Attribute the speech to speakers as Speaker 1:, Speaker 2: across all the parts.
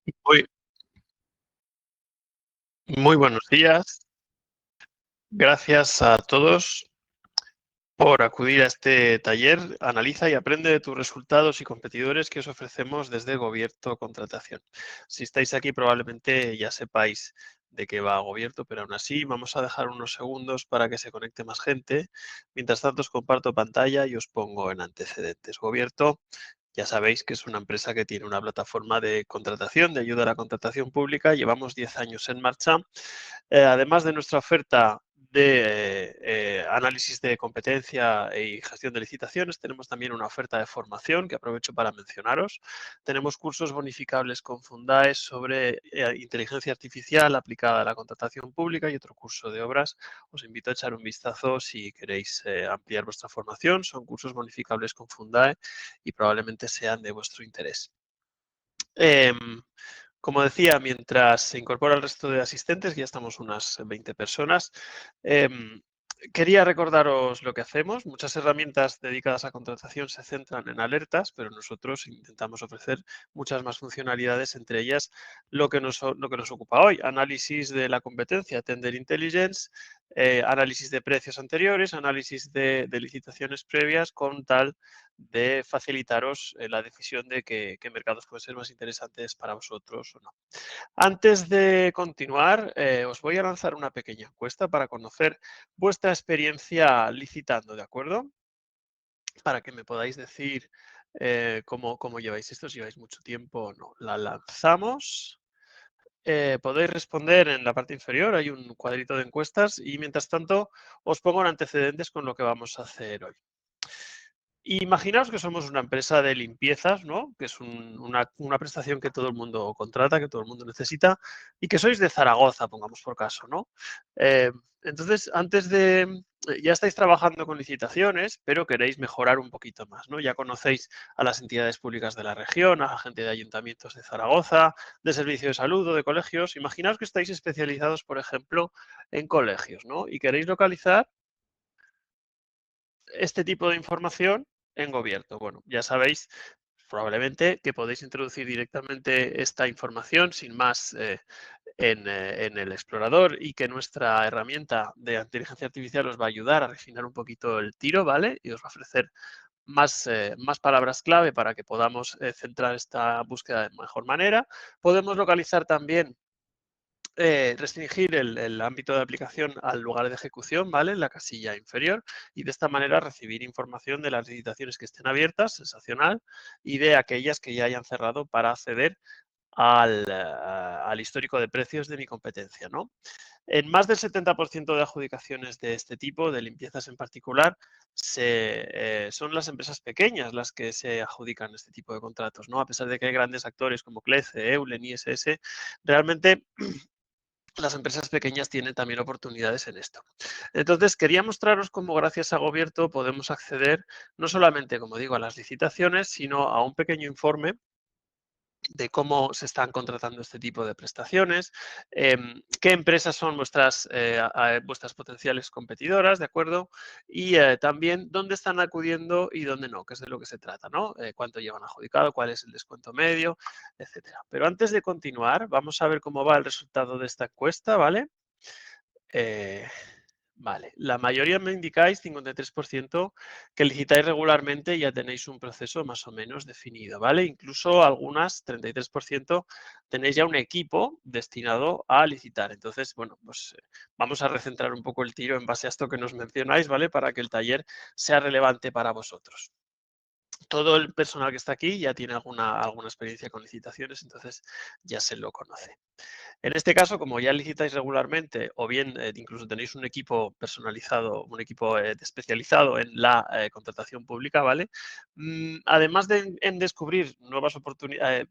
Speaker 1: Muy, muy buenos días. Gracias a todos por acudir a este taller. Analiza y aprende de tus resultados y competidores que os ofrecemos desde Gobierto Contratación. Si estáis aquí probablemente ya sepáis de qué va Gobierto, pero aún así vamos a dejar unos segundos para que se conecte más gente. Mientras tanto os comparto pantalla y os pongo en antecedentes. Gobierto, ya sabéis que es una empresa que tiene una plataforma de contratación, de ayuda a la contratación pública. Llevamos 10 años en marcha. Además de nuestra oferta de análisis de competencia y gestión de licitaciones, tenemos también una oferta de formación que aprovecho para mencionaros. Tenemos cursos bonificables con Fundae sobre inteligencia artificial aplicada a la contratación pública y otro curso de obras. Os invito a echar un vistazo si queréis ampliar vuestra formación. Son cursos bonificables con Fundae y probablemente sean de vuestro interés. Como decía, mientras se incorpora el resto de asistentes, ya estamos unas 20 personas, quería recordaros lo que hacemos. Muchas herramientas dedicadas a contratación se centran en alertas, pero nosotros intentamos ofrecer muchas más funcionalidades, entre ellas lo que nos ocupa hoy: análisis de la competencia, Tender Intelligence, análisis de precios anteriores, análisis de licitaciones previas, con tal de facilitaros la decisión de qué mercados pueden ser más interesantes para vosotros o no. Antes de continuar, os voy a lanzar una pequeña encuesta para conocer vuestra experiencia licitando, ¿de acuerdo? Para que me podáis decir cómo lleváis esto, si lleváis mucho tiempo o no. La lanzamos. Podéis responder en la parte inferior, hay un cuadrito de encuestas y mientras tanto os pongo en antecedentes con lo que vamos a hacer hoy. Imaginaos que somos una empresa de limpiezas, ¿no? Que es una prestación que todo el mundo contrata, que todo el mundo necesita, y que sois de Zaragoza, pongamos por caso, ¿no? Eh, entonces, ya estáis trabajando con licitaciones, pero queréis mejorar un poquito más, ¿no? Ya conocéis a las entidades públicas de la región, a la gente de ayuntamientos de Zaragoza, de servicio de salud o de colegios. Imaginaos que estáis especializados, por ejemplo, en colegios, ¿no? Y queréis localizar este tipo de información en Gobierto. Bueno, ya sabéis probablemente que podéis introducir directamente esta información sin más en el explorador, y que nuestra herramienta de inteligencia artificial os va a ayudar a refinar un poquito el tiro, ¿vale? Y os va a ofrecer más palabras clave para que podamos centrar esta búsqueda de mejor manera. Podemos localizar también restringir el ámbito de aplicación al lugar de ejecución, ¿vale? En la casilla inferior, y de esta manera recibir información de las licitaciones que estén abiertas, sensacional, y de aquellas que ya hayan cerrado para acceder al histórico de precios de mi competencia, ¿no? En más del 70% de adjudicaciones de este tipo, de limpiezas en particular, son las empresas pequeñas las que se adjudican este tipo de contratos, ¿no? A pesar de que hay grandes actores como CLECE, Eulen, ISS, realmente las empresas pequeñas tienen también oportunidades en esto. Entonces, quería mostraros cómo gracias a Gobierto podemos acceder no solamente, como digo, a las licitaciones, sino a un pequeño informe de cómo se están contratando este tipo de prestaciones, qué empresas son vuestras potenciales competidoras, ¿de acuerdo? Y también dónde están acudiendo y dónde no, que es de lo que se trata, ¿no? Cuánto llevan adjudicado, cuál es el descuento medio, etcétera. Pero antes de continuar, vamos a ver cómo va el resultado de esta encuesta, ¿vale? Eh, Vale, la mayoría me indicáis, 53%, que licitáis regularmente y ya tenéis un proceso más o menos definido, ¿vale? Incluso algunas, 33%, tenéis ya un equipo destinado a licitar. Entonces, bueno, pues vamos a recentrar un poco el tiro en base a esto que nos mencionáis, ¿vale? Para que el taller sea relevante para vosotros. Todo el personal que está aquí ya tiene alguna experiencia con licitaciones, entonces ya se lo conoce. En este caso, como ya licitáis regularmente, o bien incluso tenéis un equipo personalizado, un equipo especializado en la contratación pública, ¿vale? Además de en descubrir nuevas oportunidades,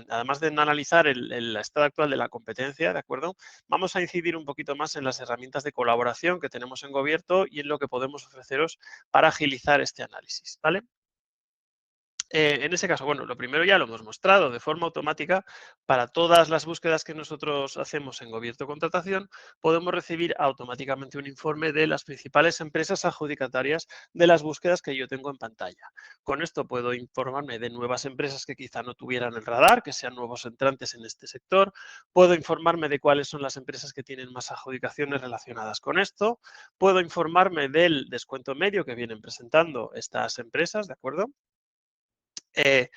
Speaker 1: además de en analizar el estado actual de la competencia, ¿de acuerdo? Vamos a incidir un poquito más en las herramientas de colaboración que tenemos en Gobierto y en lo que podemos ofreceros para agilizar este análisis, ¿vale? En ese caso, bueno, lo primero ya lo hemos mostrado, de forma automática, para todas las búsquedas que nosotros hacemos en Gobierto Contratación, podemos recibir automáticamente un informe de las principales empresas adjudicatarias de las búsquedas que yo tengo en pantalla. Con esto puedo informarme de nuevas empresas que quizá no tuvieran el radar, que sean nuevos entrantes en este sector. Puedo informarme de cuáles son las empresas que tienen más adjudicaciones relacionadas con esto. Puedo informarme del descuento medio que vienen presentando estas empresas, ¿de acuerdo? Eh,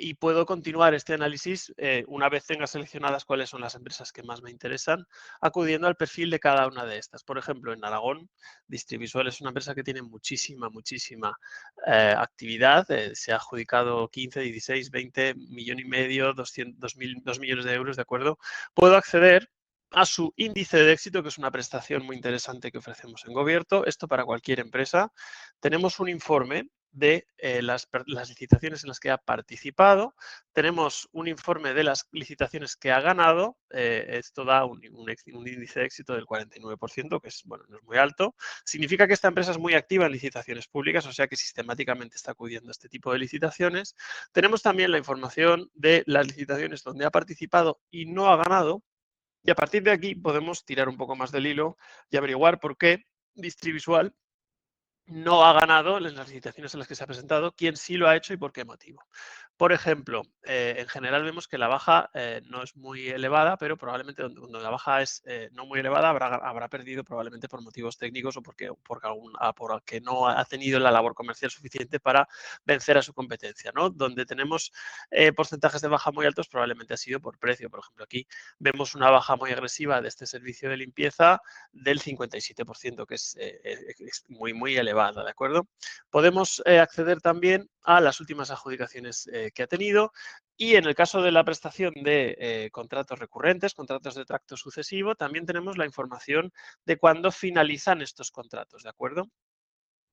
Speaker 1: y puedo continuar este análisis una vez tenga seleccionadas cuáles son las empresas que más me interesan, acudiendo al perfil de cada una de estas. Por ejemplo, en Aragón, Distrivisual es una empresa que tiene muchísima actividad. Se ha adjudicado 15, 16, 20, millón y medio, 2 millones de euros, ¿de acuerdo? Puedo acceder a su índice de éxito, que es una prestación muy interesante que ofrecemos en Gobierto. Esto para cualquier empresa. Tenemos un informe de las licitaciones en las que ha participado. Tenemos un informe de las licitaciones que ha ganado. Esto da un índice de éxito del 49%, que es, bueno, no es muy alto. Significa que esta empresa es muy activa en licitaciones públicas, o sea que sistemáticamente está acudiendo a este tipo de licitaciones. Tenemos también la información de las licitaciones donde ha participado y no ha ganado. Y a partir de aquí podemos tirar un poco más del hilo y averiguar por qué Distrivisual no ha ganado en las licitaciones en las que se ha presentado, quién sí lo ha hecho y por qué motivo. Por ejemplo, en general vemos que la baja no es muy elevada, pero probablemente donde la baja es no muy elevada habrá perdido probablemente por motivos técnicos o porque no ha tenido la labor comercial suficiente para vencer a su competencia, ¿no? Donde tenemos porcentajes de baja muy altos probablemente ha sido por precio. Por ejemplo, aquí vemos una baja muy agresiva de este servicio de limpieza del 57%, que es muy elevada, ¿de acuerdo? Podemos acceder también a las últimas adjudicaciones que ha tenido y en el caso de la prestación de contratos recurrentes, contratos de tracto sucesivo, también tenemos la información de cuándo finalizan estos contratos, ¿de acuerdo?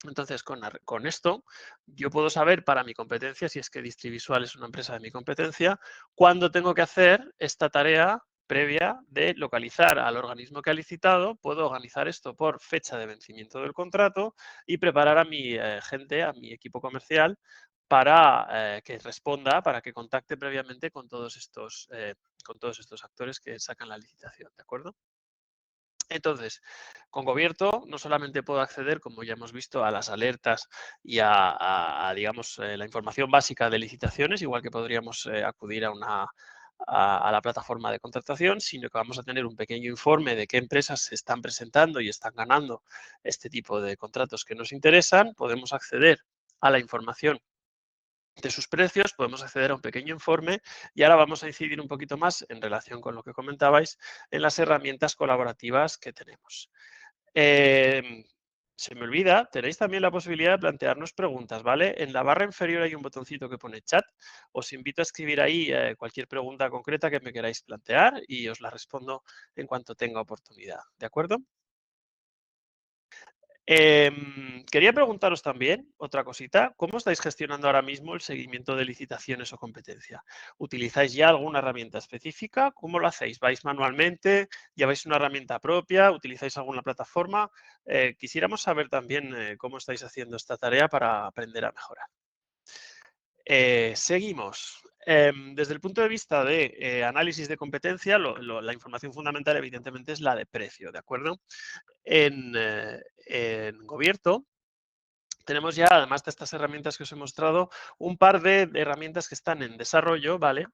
Speaker 1: Entonces, con esto, yo puedo saber para mi competencia, si es que Distrivisual es una empresa de mi competencia, cuándo tengo que hacer esta tarea previa de localizar al organismo que ha licitado, puedo organizar esto por fecha de vencimiento del contrato y preparar a mi gente, a mi equipo comercial, para que responda, para que contacte previamente con todos estos actores que sacan la licitación, ¿de acuerdo? Entonces, con Gobierto no solamente puedo acceder, como ya hemos visto, a las alertas y digamos, la información básica de licitaciones, igual que podríamos acudir a la plataforma de contratación, sino que vamos a tener un pequeño informe de qué empresas se están presentando y están ganando este tipo de contratos que nos interesan. Podemos acceder a la información de sus precios, podemos acceder a un pequeño informe y ahora vamos a incidir un poquito más en relación con lo que comentabais en las herramientas colaborativas que tenemos. Em, Se me olvida, tenéis también la posibilidad de plantearnos preguntas, ¿vale? En la barra inferior hay un botoncito que pone chat. Os invito a escribir ahí cualquier pregunta concreta que me queráis plantear y os la respondo en cuanto tenga oportunidad, ¿de acuerdo? Quería preguntaros también otra cosita. ¿Cómo estáis gestionando ahora mismo el seguimiento de licitaciones o competencia? ¿Utilizáis ya alguna herramienta específica? ¿Cómo lo hacéis? ¿Vais manualmente? ¿Lleváis una herramienta propia? ¿Utilizáis alguna plataforma? Quisiéramos saber también cómo estáis haciendo esta tarea para aprender a mejorar. Seguimos. Desde el punto de vista de análisis de competencia, la información fundamental evidentemente es la de precio, ¿de acuerdo? En Gobierto tenemos ya, además de estas herramientas que os he mostrado, un par de herramientas que están en desarrollo, ¿vale?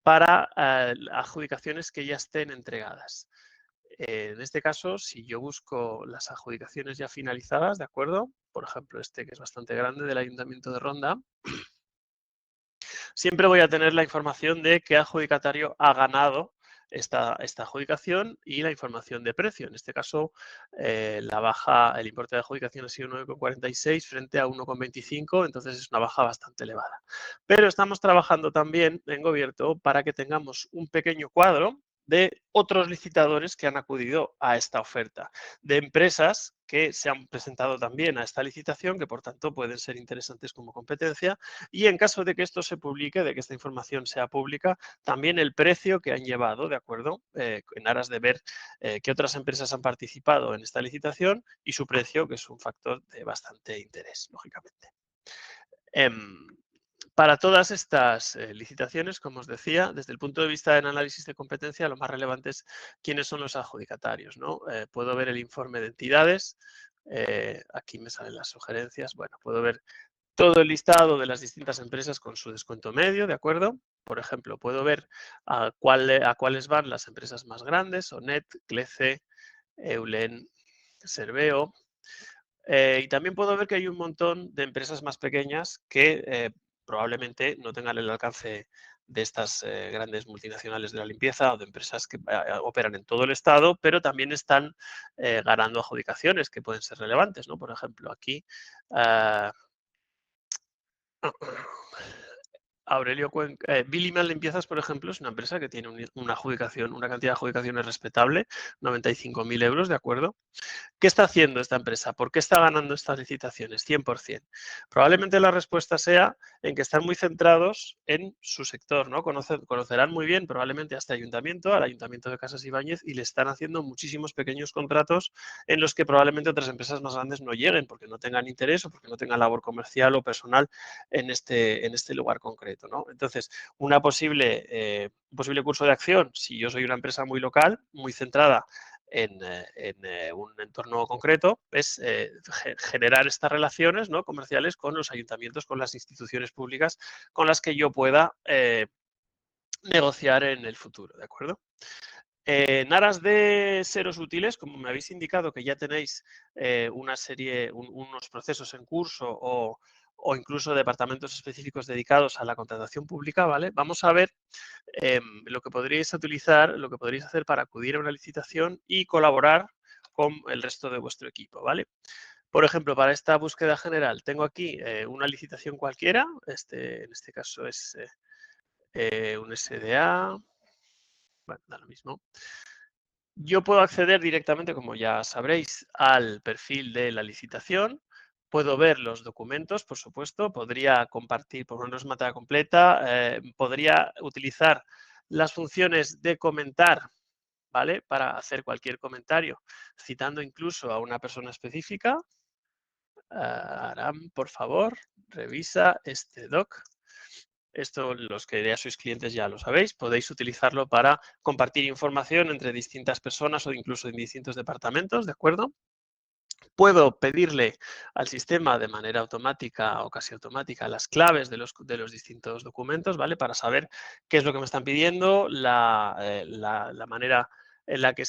Speaker 1: Para adjudicaciones que ya estén entregadas. En este caso, si yo busco las adjudicaciones ya finalizadas, ¿de acuerdo? Por ejemplo, este que es bastante grande del Ayuntamiento de Ronda, siempre voy a tener la información de qué adjudicatario ha ganado esta adjudicación y la información de precio. En este caso, el importe de adjudicación ha sido 9,46 frente a 1,25, entonces es una baja bastante elevada. Pero estamos trabajando también en Gobierto para que tengamos un pequeño cuadro de otros licitadores que han acudido a esta oferta, de empresas que se han presentado también a esta licitación, que por tanto pueden ser interesantes como competencia, y en caso de que esto se publique, de que esta información sea pública, también el precio que han llevado, ¿de acuerdo? En aras de ver qué otras empresas han participado en esta licitación y su precio, que es un factor de bastante interés, lógicamente. Em, Para todas estas licitaciones, como os decía, desde el punto de vista del análisis de competencia, lo más relevante es quiénes son los adjudicatarios, ¿no? Puedo ver el informe de entidades, aquí me salen las sugerencias, bueno, puedo ver todo el listado de las distintas empresas con su descuento medio, ¿de acuerdo? Por ejemplo, puedo ver a cuáles van las empresas más grandes, ONET, CLECE, Eulen, Serveo. Y también puedo ver que hay un montón de empresas más pequeñas que probablemente no tengan el alcance de estas grandes multinacionales de la limpieza o de empresas que operan en todo el Estado, pero también están ganando adjudicaciones que pueden ser relevantes, ¿no? Por ejemplo, aquí Aurelio Cuenca, Billiman Limpiezas, por ejemplo, es una empresa que tiene una adjudicación, una cantidad de adjudicaciones respetable, 95.000 euros, ¿de acuerdo? ¿Qué está haciendo esta empresa? ¿Por qué está ganando estas licitaciones? 100%. Probablemente la respuesta sea en que están muy centrados en su sector, ¿no? Conocerán muy bien probablemente a este ayuntamiento, al ayuntamiento de Casas Ibáñez, y le están haciendo muchísimos pequeños contratos en los que probablemente otras empresas más grandes no lleguen porque no tengan interés o porque no tengan labor comercial o personal en este lugar concreto, ¿no? Entonces, un posible curso de acción, si yo soy una empresa muy local, muy centrada en un entorno concreto, es generar estas relaciones, ¿no?, comerciales con los ayuntamientos, con las instituciones públicas con las que yo pueda negociar en el futuro, ¿de acuerdo? En aras de seros útiles, como me habéis indicado que ya tenéis unos procesos en curso o incluso departamentos específicos dedicados a la contratación pública, ¿vale? Vamos a ver lo que podríais utilizar, lo que podríais hacer para acudir a una licitación y colaborar con el resto de vuestro equipo, ¿vale? Por ejemplo, para esta búsqueda general tengo aquí una licitación cualquiera, en este caso es un SDA, bueno, da lo mismo. Yo puedo acceder directamente, como ya sabréis, al perfil de la licitación. Puedo ver los documentos, por supuesto. Podría compartir, por una materia completa. Podría utilizar las funciones de comentar, ¿vale? Para hacer cualquier comentario, citando incluso a una persona específica. Aram, por favor, revisa este doc. Esto, los que ya sois clientes ya lo sabéis, podéis utilizarlo para compartir información entre distintas personas o incluso en distintos departamentos, ¿de acuerdo? Puedo pedirle al sistema de manera automática o casi automática las claves de los distintos documentos, ¿vale? Para saber qué es lo que me están pidiendo, la manera en la que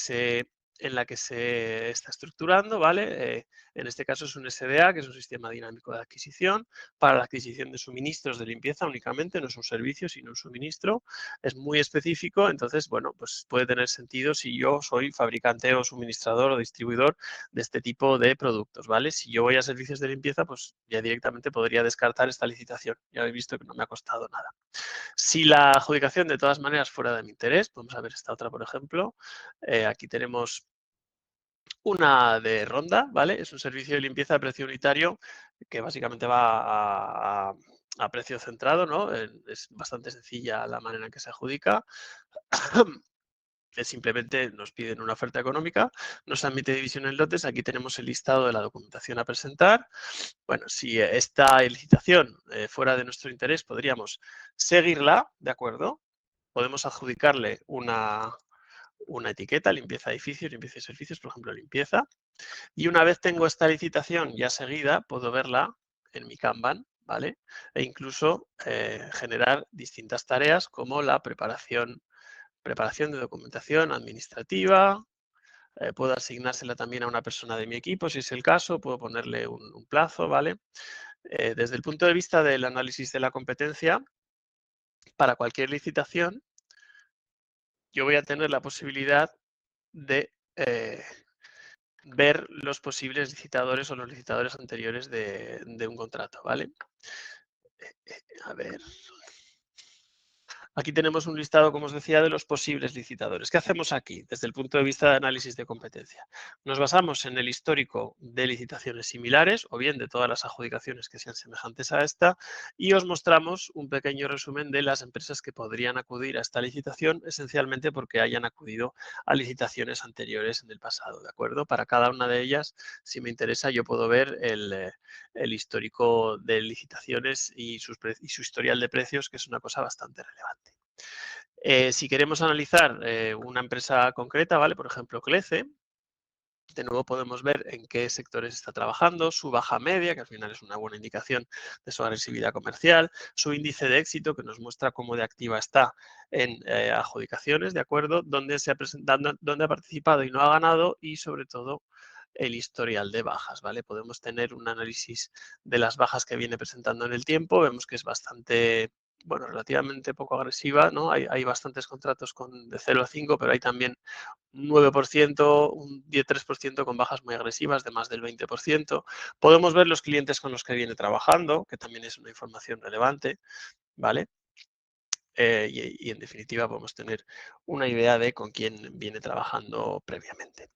Speaker 1: se está estructurando, ¿vale? En este caso es un SDA, que es un sistema dinámico de adquisición, para la adquisición de suministros de limpieza únicamente, no es un servicio, sino un suministro. Es muy específico, entonces, bueno, pues puede tener sentido si yo soy fabricante o suministrador o distribuidor de este tipo de productos, ¿vale? Si yo voy a servicios de limpieza, pues ya directamente podría descartar esta licitación. Ya habéis visto que no me ha costado nada. Si la adjudicación de todas maneras fuera de mi interés, vamos a ver esta otra, por ejemplo. Aquí tenemos una de Ronda, ¿vale? Es un servicio de limpieza a precio unitario que básicamente va a precio centrado, ¿no? Es bastante sencilla la manera en que se adjudica. Simplemente nos piden una oferta económica, nos admite división en lotes, aquí tenemos el listado de la documentación a presentar. Bueno, si esta licitación fuera de nuestro interés, podríamos seguirla, ¿de acuerdo? Podemos adjudicarle una etiqueta, limpieza de edificios, limpieza de servicios, por ejemplo, limpieza. Y una vez tengo esta licitación ya seguida, puedo verla en mi Kanban, ¿vale? E incluso generar distintas tareas como la preparación de documentación administrativa, puedo asignársela también a una persona de mi equipo, si es el caso, puedo ponerle un plazo, ¿vale? Desde el punto de vista del análisis de la competencia, para cualquier licitación, yo voy a tener la posibilidad de ver los posibles licitadores o los licitadores anteriores de un contrato, ¿vale? A ver. Aquí tenemos un listado, como os decía, de los posibles licitadores. ¿Qué hacemos aquí desde el punto de vista de análisis de competencia? Nos basamos en el histórico de licitaciones similares o bien de todas las adjudicaciones que sean semejantes a esta y os mostramos un pequeño resumen de las empresas que podrían acudir a esta licitación, esencialmente porque hayan acudido a licitaciones anteriores en el pasado, ¿de acuerdo? Para cada una de ellas, si me interesa, yo puedo ver el histórico de licitaciones y su historial de precios, que es una cosa bastante relevante. Si queremos analizar una empresa concreta, ¿vale? Por ejemplo, Clece, de nuevo podemos ver en qué sectores está trabajando, su baja media, que al final es una buena indicación de su agresividad comercial, su índice de éxito, que nos muestra cómo de activa está en adjudicaciones, ¿de acuerdo? Dónde ha participado y no ha ganado y, sobre todo, el historial de bajas, ¿vale? Podemos tener un análisis de las bajas que viene presentando en el tiempo, vemos que es bastante, bueno, relativamente poco agresiva, ¿no? Hay bastantes contratos de 0 a 5, pero hay también un 9%, un 10-3% con bajas muy agresivas de más del 20%. Podemos ver los clientes con los que viene trabajando, que también es una información relevante, ¿vale? En definitiva podemos tener una idea de con quién viene trabajando previamente.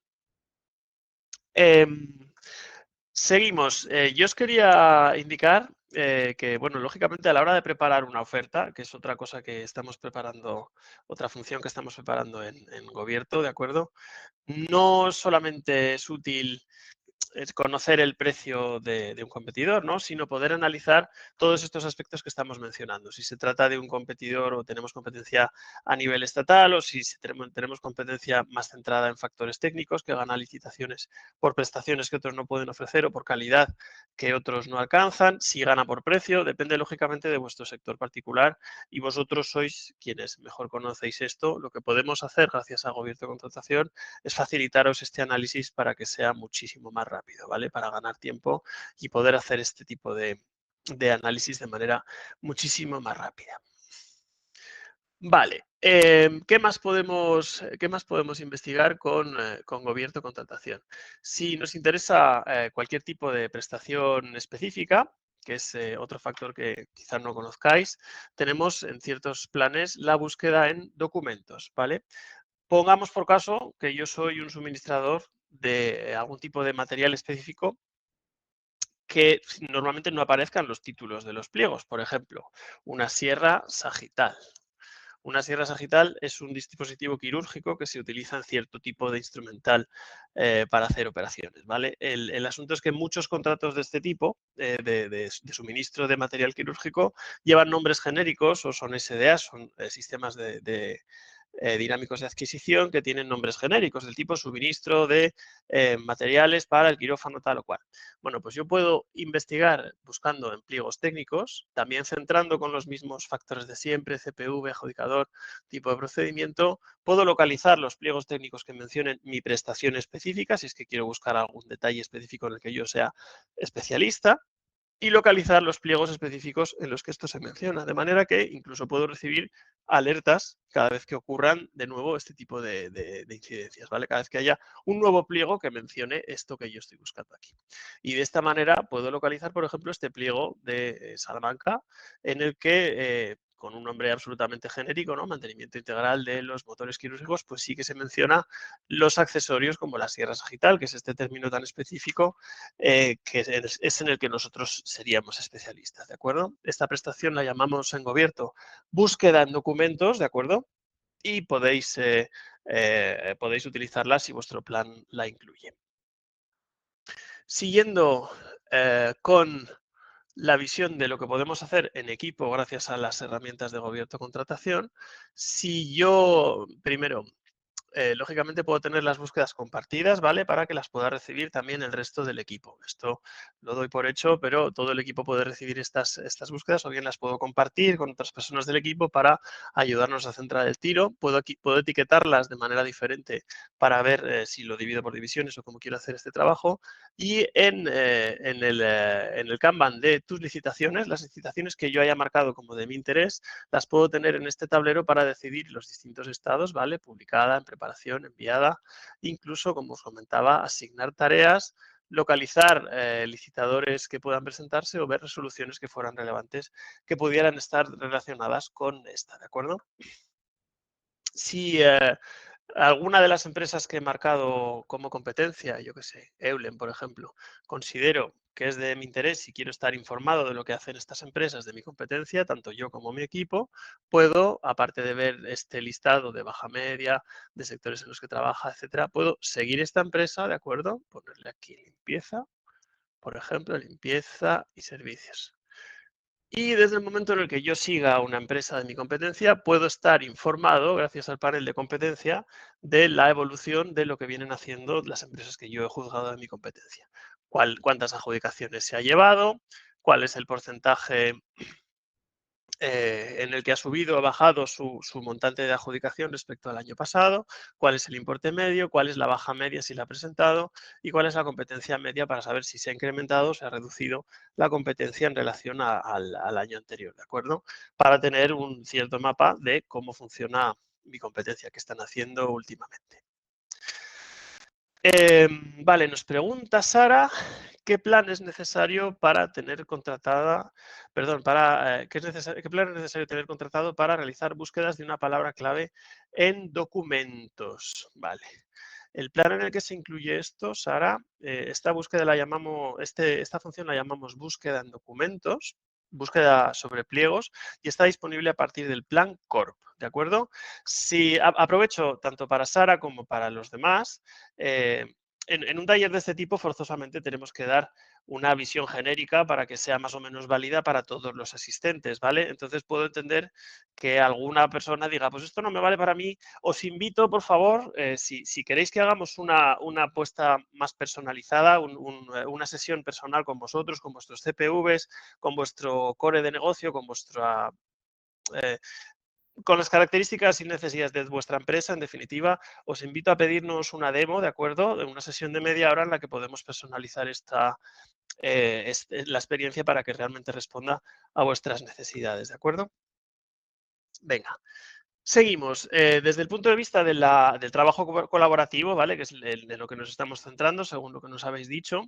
Speaker 1: Seguimos. Yo os quería indicar que, bueno, lógicamente a la hora de preparar una oferta, que es otra cosa que estamos preparando, otra función que estamos preparando en Gobierto, ¿de acuerdo? No solamente es útil es conocer el precio de un competidor, ¿no? Sino poder analizar todos estos aspectos que estamos mencionando. Si se trata de un competidor o tenemos competencia a nivel estatal o si tenemos competencia más centrada en factores técnicos que gana licitaciones por prestaciones que otros no pueden ofrecer o por calidad que otros no alcanzan. Si gana por precio, depende lógicamente de vuestro sector particular y vosotros sois quienes mejor conocéis esto. Lo que podemos hacer gracias a Gobierto Contratación es facilitaros este análisis para que sea muchísimo más rápido, ¿vale? Para ganar tiempo y poder hacer este tipo de análisis de manera muchísimo más rápida. Vale, ¿qué más podemos investigar con Gobierto Contratación? Si nos interesa cualquier tipo de prestación específica, que es otro factor que quizás no conozcáis, tenemos en ciertos planes la búsqueda en documentos, ¿vale? Pongamos por caso que yo soy un suministrador de algún tipo de material específico que normalmente no aparezcan los títulos de los pliegos. Por ejemplo, una sierra sagital. Una sierra sagital es un dispositivo quirúrgico que se utiliza en cierto tipo de instrumental para hacer operaciones, ¿vale? El asunto es que muchos contratos de este tipo, de suministro de material quirúrgico, llevan nombres genéricos o son SDA, son sistemas dinámicos de adquisición que tienen nombres genéricos del tipo suministro de materiales para el quirófano tal o cual. Bueno, pues yo puedo investigar buscando en pliegos técnicos, también centrando con los mismos factores de siempre, CPV, adjudicador, tipo de procedimiento, puedo localizar los pliegos técnicos que mencionen mi prestación específica, si es que quiero buscar algún detalle específico en el que yo sea especialista, y localizar los pliegos específicos en los que esto se menciona, de manera que incluso puedo recibir alertas cada vez que ocurran de nuevo este tipo de incidencias, ¿vale? Cada vez que haya un nuevo pliego que mencione esto que yo estoy buscando aquí. Y de esta manera puedo localizar, por ejemplo, este pliego de Salamanca en el que con un nombre absolutamente genérico, ¿no? Mantenimiento integral de los motores quirúrgicos, pues sí que se menciona los accesorios como la sierra sagital, que es este término tan específico que es en el que nosotros seríamos especialistas, ¿de acuerdo? Esta prestación la llamamos en Gobierto búsqueda en documentos, ¿de acuerdo? Y podéis utilizarla si vuestro plan la incluye. Siguiendo con la visión de lo que podemos hacer en equipo gracias a las herramientas de Gobierto Contratación, si yo primero lógicamente puedo tener las búsquedas compartidas, ¿vale? Para que las pueda recibir también el resto del equipo. Esto lo doy por hecho, pero todo el equipo puede recibir estas búsquedas o bien las puedo compartir con otras personas del equipo para ayudarnos a centrar el tiro. Puedo etiquetarlas de manera diferente para ver si lo divido por divisiones o cómo quiero hacer este trabajo. Y en el Kanban de tus licitaciones, las licitaciones que yo haya marcado como de mi interés, las puedo tener en este tablero para decidir los distintos estados, ¿vale? Publicada, en preparación, enviada, incluso, como os comentaba, asignar tareas, localizar licitadores que puedan presentarse o ver resoluciones que fueran relevantes que pudieran estar relacionadas con esta, ¿de acuerdo? Si alguna de las empresas que he marcado como competencia, yo que sé, Eulen, por ejemplo, considero que es de mi interés y quiero estar informado de lo que hacen estas empresas de mi competencia, tanto yo como mi equipo, puedo, aparte de ver este listado de baja media, de sectores en los que trabaja, etcétera, puedo seguir esta empresa, ¿de acuerdo? Ponerle aquí limpieza, por ejemplo, limpieza y servicios. Y desde el momento en el que yo siga a una empresa de mi competencia, puedo estar informado, gracias al panel de competencia, de la evolución de lo que vienen haciendo las empresas que yo he juzgado de mi competencia. Cuántas adjudicaciones se ha llevado, cuál es el porcentaje en el que ha subido o bajado su montante de adjudicación respecto al año pasado, cuál es el importe medio, cuál es la baja media si la ha presentado y cuál es la competencia media para saber si se ha incrementado o se ha reducido la competencia en relación al año anterior, ¿de acuerdo? Para tener un cierto mapa de cómo funciona mi competencia, qué están haciendo últimamente. Vale, nos pregunta Sara, ¿qué plan es necesario para tener contratada, perdón, qué plan es necesario tener contratado para realizar búsquedas de una palabra clave en documentos? Vale. El plan en el que se incluye esto, Sara, esta búsqueda la llamamos, esta función la llamamos búsqueda en documentos, búsqueda sobre pliegos, y está disponible a partir del plan Corp, ¿de acuerdo? Si aprovecho tanto para Sara como para los demás, eh, en un taller de este tipo forzosamente tenemos que dar una visión genérica para que sea más o menos válida para todos los asistentes, ¿vale? Entonces puedo entender que alguna persona diga, pues esto no me vale para mí. Os invito, por favor, si queréis que hagamos una apuesta más personalizada, una sesión personal con vosotros, con vuestros CPVs, con vuestro core de negocio, eh, con las características y necesidades de vuestra empresa, en definitiva, os invito a pedirnos una demo, ¿de acuerdo? De una sesión de media hora en la que podemos personalizar la experiencia para que realmente responda a vuestras necesidades, ¿de acuerdo? Venga, seguimos. Desde el punto de vista del trabajo colaborativo, ¿vale? Que es de lo que nos estamos centrando, según lo que nos habéis dicho.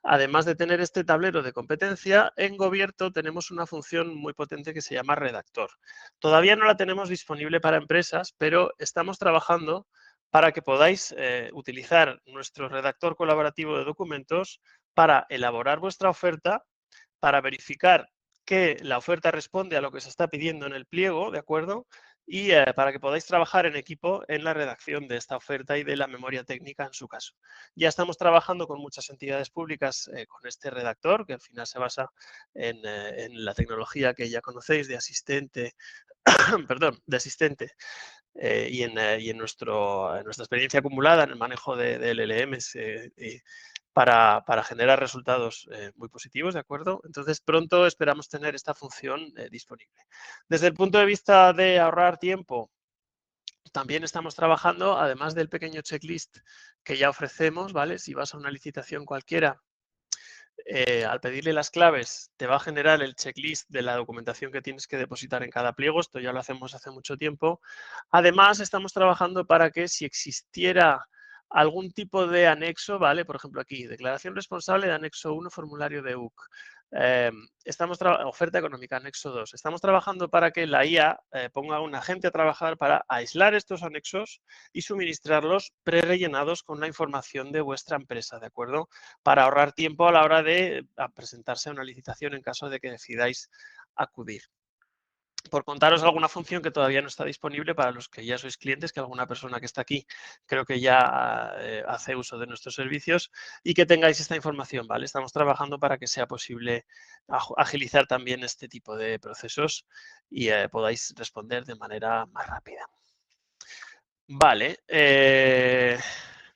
Speaker 1: Además de tener este tablero de competencia, en Gobierto tenemos una función muy potente que se llama redactor. Todavía no la tenemos disponible para empresas, pero estamos trabajando para que podáis utilizar nuestro redactor colaborativo de documentos para elaborar vuestra oferta, para verificar que la oferta responde a lo que se está pidiendo en el pliego, ¿de acuerdo? Y para que podáis trabajar en equipo en la redacción de esta oferta y de la memoria técnica en su caso. Ya estamos trabajando con muchas entidades públicas con este redactor, que al final se basa en la tecnología que ya conocéis de asistente, perdón, de asistente y en nuestra experiencia acumulada en el manejo de LLMs para generar resultados muy positivos, ¿de acuerdo? Entonces, pronto esperamos tener esta función disponible. Desde el punto de vista de ahorrar tiempo, también estamos trabajando, además del pequeño checklist que ya ofrecemos, ¿vale? Si vas a una licitación cualquiera, al pedirle las claves, te va a generar el checklist de la documentación que tienes que depositar en cada pliego. Esto ya lo hacemos hace mucho tiempo. Además, estamos trabajando para que si existiera algún tipo de anexo, ¿vale? Por ejemplo, aquí, declaración responsable de anexo 1, formulario de UC. Oferta económica, anexo 2. Estamos trabajando para que la IA ponga a un agente a trabajar para aislar estos anexos y suministrarlos prerellenados con la información de vuestra empresa, ¿de acuerdo? Para ahorrar tiempo a la hora de presentarse a una licitación en caso de que decidáis acudir. Por contaros alguna función que todavía no está disponible para los que ya sois clientes, que alguna persona que está aquí creo que ya hace uso de nuestros servicios y que tengáis esta información, ¿vale? Estamos trabajando para que sea posible agilizar también este tipo de procesos y podáis responder de manera más rápida. Vale.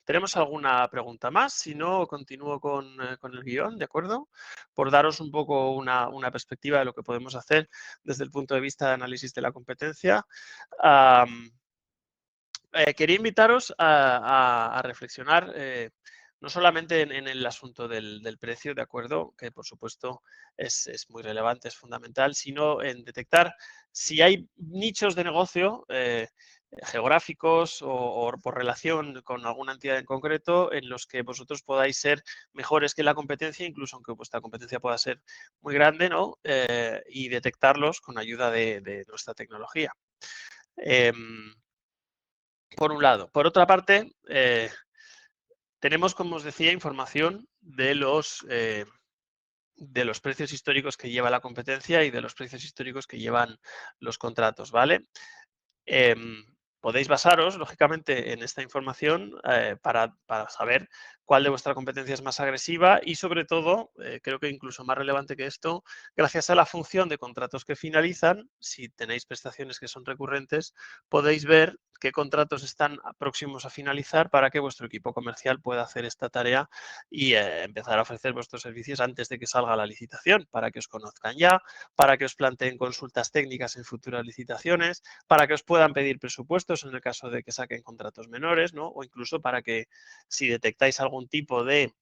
Speaker 1: ¿Tenemos alguna pregunta más? Si no, continúo con el guión, ¿de acuerdo? Por daros un poco una perspectiva de lo que podemos hacer desde el punto de vista de análisis de la competencia. Quería invitaros a reflexionar no solamente en el asunto del precio, ¿de acuerdo? Que por supuesto es muy relevante, es fundamental, sino en detectar si hay nichos de negocio geográficos o por relación con alguna entidad en concreto en los que vosotros podáis ser mejores que la competencia, incluso aunque vuestra competencia pueda ser muy grande, ¿no? Y detectarlos con ayuda de nuestra tecnología. Em, por un lado. Por otra parte, tenemos, como os decía, información de los precios históricos que lleva la competencia y de los precios históricos que llevan los contratos, ¿vale? Em, Podéis basaros, lógicamente, en esta información para saber cuál de vuestra competencia es más agresiva y, sobre todo, creo que incluso más relevante que esto, gracias a la función de contratos que finalizan, si tenéis prestaciones que son recurrentes, podéis ver qué contratos están próximos a finalizar para que vuestro equipo comercial pueda hacer esta tarea y empezar a ofrecer vuestros servicios antes de que salga la licitación, para que os conozcan ya, para que os planteen consultas técnicas en futuras licitaciones, para que os puedan pedir presupuestos en el caso de que saquen contratos menores, ¿no? O incluso para que si detectáis algún tipo de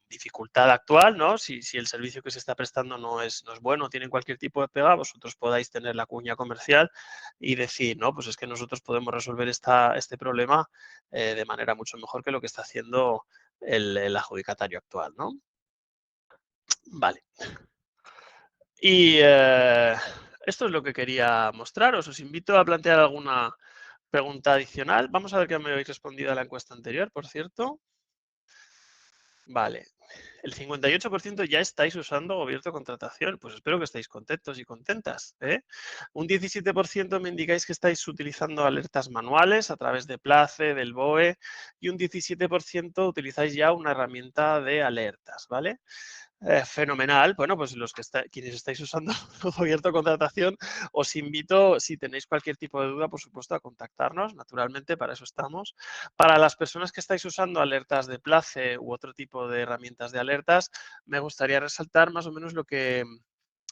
Speaker 1: dificultad actual, ¿no? Si el servicio que se está prestando no es bueno, tienen cualquier tipo de pega, vosotros podáis tener la cuña comercial y decir, no, pues es que nosotros podemos resolver este problema de manera mucho mejor que lo que está haciendo el adjudicatario actual, ¿no? Vale. Y esto es lo que quería mostraros. Os invito a plantear alguna pregunta adicional. Vamos a ver qué me habéis respondido a la encuesta anterior, por cierto. Vale. El 58% ya estáis usando Gobierto Contratación. Pues espero que estéis contentos y contentas, ¿eh? Un 17% me indicáis que estáis utilizando alertas manuales a través de Place, del BOE, y un 17% utilizáis ya una herramienta de alertas, ¿vale? Fenomenal. Bueno, pues quienes estáis usando Gobierto Contratación, os invito, si tenéis cualquier tipo de duda, por supuesto, a contactarnos. Naturalmente, para eso estamos. Para las personas que estáis usando alertas de Place u otro tipo de herramientas de alertas, me gustaría resaltar más o menos lo que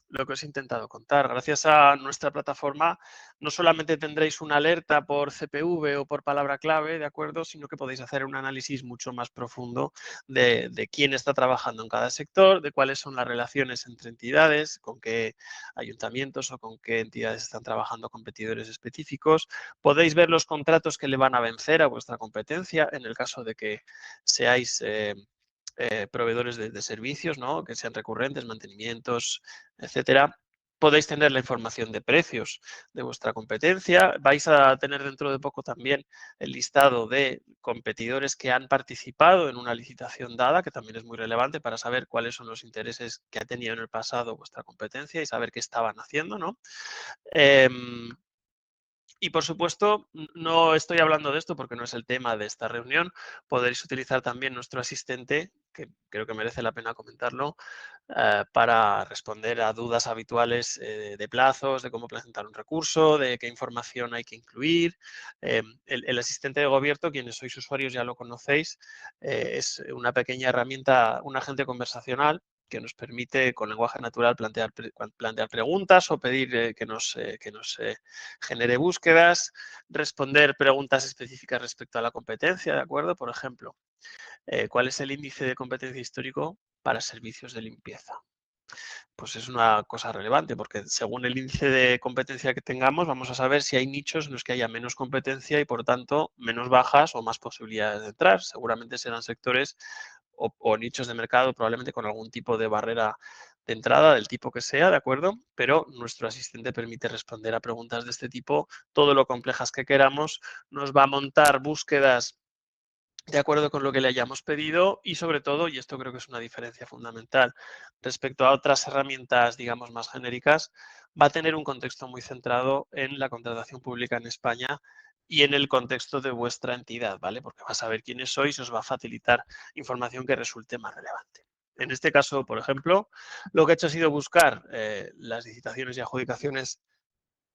Speaker 1: os he intentado contar. Gracias a nuestra plataforma, no solamente tendréis una alerta por CPV o por palabra clave, ¿de acuerdo? Sino que podéis hacer un análisis mucho más profundo de quién está trabajando en cada sector, de cuáles son las relaciones entre entidades, con qué ayuntamientos o con qué entidades están trabajando competidores específicos. Podéis ver los contratos que le van a vencer a vuestra competencia en el caso de que seáis proveedores de servicios, ¿no? Que sean recurrentes, mantenimientos, etcétera. Podéis tener la información de precios de vuestra competencia. Vais a tener dentro de poco también el listado de competidores que han participado en una licitación dada, que también es muy relevante para saber cuáles son los intereses que ha tenido en el pasado vuestra competencia y saber qué estaban haciendo, ¿no? Y por supuesto, no estoy hablando de esto porque no es el tema de esta reunión. Podréis utilizar también nuestro asistente, que creo que merece la pena comentarlo, para responder a dudas habituales de plazos, de cómo presentar un recurso, de qué información hay que incluir. El asistente de gobierno, quienes sois usuarios ya lo conocéis, es una pequeña herramienta, un agente conversacional que nos permite con lenguaje natural plantear preguntas o pedir que nos genere búsquedas, responder preguntas específicas respecto a la competencia, ¿de acuerdo? Por ejemplo, ¿cuál es el índice de competencia histórico para servicios de limpieza? Pues es una cosa relevante porque según el índice de competencia que tengamos vamos a saber si hay nichos en los que haya menos competencia y por tanto menos bajas o más posibilidades de entrar. Seguramente serán sectores o nichos de mercado probablemente con algún tipo de barrera de entrada del tipo que sea, ¿de acuerdo? Pero nuestro asistente permite responder a preguntas de este tipo, todo lo complejas que queramos, nos va a montar búsquedas de acuerdo con lo que le hayamos pedido y sobre todo, y esto creo que es una diferencia fundamental respecto a otras herramientas, digamos, más genéricas, va a tener un contexto muy centrado en la contratación pública en España y en el contexto de vuestra entidad, ¿vale? Porque va a saber quiénes sois y os va a facilitar información que resulte más relevante. En este caso, por ejemplo, lo que he hecho ha sido buscar las licitaciones y adjudicaciones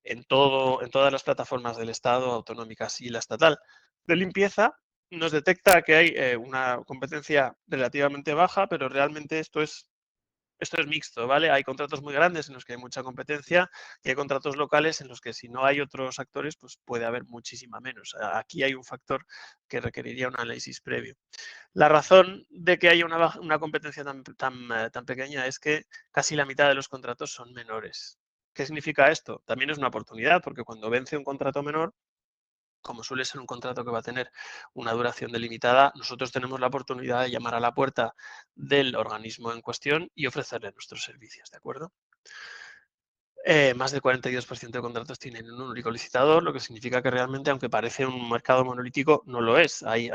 Speaker 1: en todas las plataformas del Estado, autonómicas y la estatal, de limpieza, nos detecta que hay una competencia relativamente baja, pero realmente esto es mixto, ¿vale? Hay contratos muy grandes en los que hay mucha competencia y hay contratos locales en los que si no hay otros actores, pues puede haber muchísima menos. Aquí hay un factor que requeriría un análisis previo. La razón de que haya una competencia tan pequeña es que casi la mitad de los contratos son menores. ¿Qué significa esto? También es una oportunidad, porque cuando vence un contrato menor, como suele ser un contrato que va a tener una duración delimitada, nosotros tenemos la oportunidad de llamar a la puerta del organismo en cuestión y ofrecerle nuestros servicios, ¿de acuerdo? Más del 42% de contratos tienen un único licitador, lo que significa que realmente, aunque parece un mercado monolítico, no lo es. Hay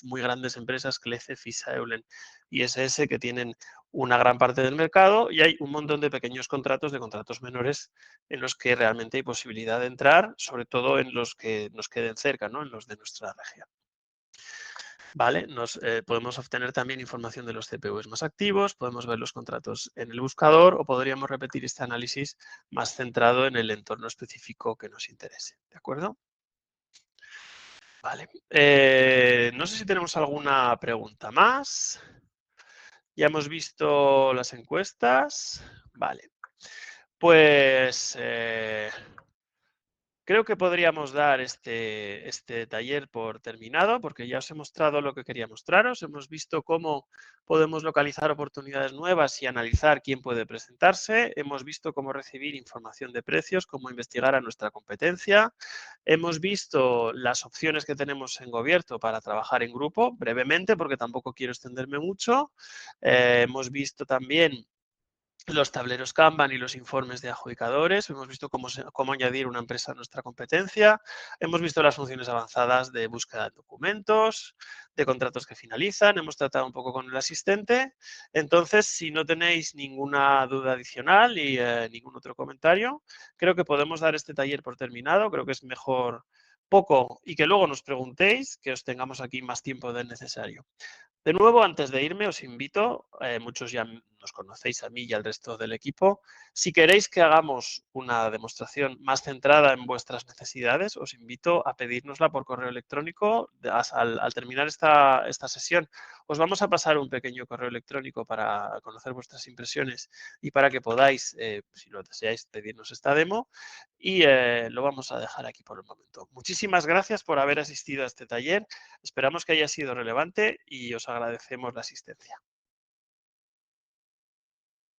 Speaker 1: muy grandes empresas, Clece, FISA, Eulen y SS, que tienen una gran parte del mercado, y hay un montón de pequeños contratos, de contratos menores, en los que realmente hay posibilidad de entrar, sobre todo en los que nos queden cerca, ¿no? En los de nuestra región. ¿Vale? Podemos obtener también información de los CPUs más activos, podemos ver los contratos en el buscador o podríamos repetir este análisis más centrado en el entorno específico que nos interese. ¿De acuerdo? Vale. No sé si tenemos alguna pregunta más. Ya hemos visto las encuestas. Vale. Pues creo que podríamos dar este taller por terminado, porque ya os he mostrado lo que quería mostraros. Hemos visto cómo podemos localizar oportunidades nuevas y analizar quién puede presentarse. Hemos visto cómo recibir información de precios, cómo investigar a nuestra competencia. Hemos visto las opciones que tenemos en Gobierto para trabajar en grupo, brevemente, porque tampoco quiero extenderme mucho. Hemos visto también los tableros Kanban y los informes de adjudicadores. Hemos visto cómo añadir una empresa a nuestra competencia. Hemos visto las funciones avanzadas de búsqueda de documentos, de contratos que finalizan. Hemos tratado un poco con el asistente. Entonces, si no tenéis ninguna duda adicional y ningún otro comentario, creo que podemos dar este taller por terminado. Creo que es mejor poco y que luego nos preguntéis, que os tengamos aquí más tiempo del necesario. De nuevo, antes de irme, os invito, muchos ya nos conocéis a mí y al resto del equipo, si queréis que hagamos una demostración más centrada en vuestras necesidades, os invito a pedírnosla por correo electrónico al terminar esta sesión. Os vamos a pasar un pequeño correo electrónico para conocer vuestras impresiones y para que podáis, si lo deseáis, pedirnos esta demo y lo vamos a dejar aquí por el momento. Muchísimas gracias por haber asistido a este taller. Esperamos que haya sido relevante y os agradecemos la asistencia.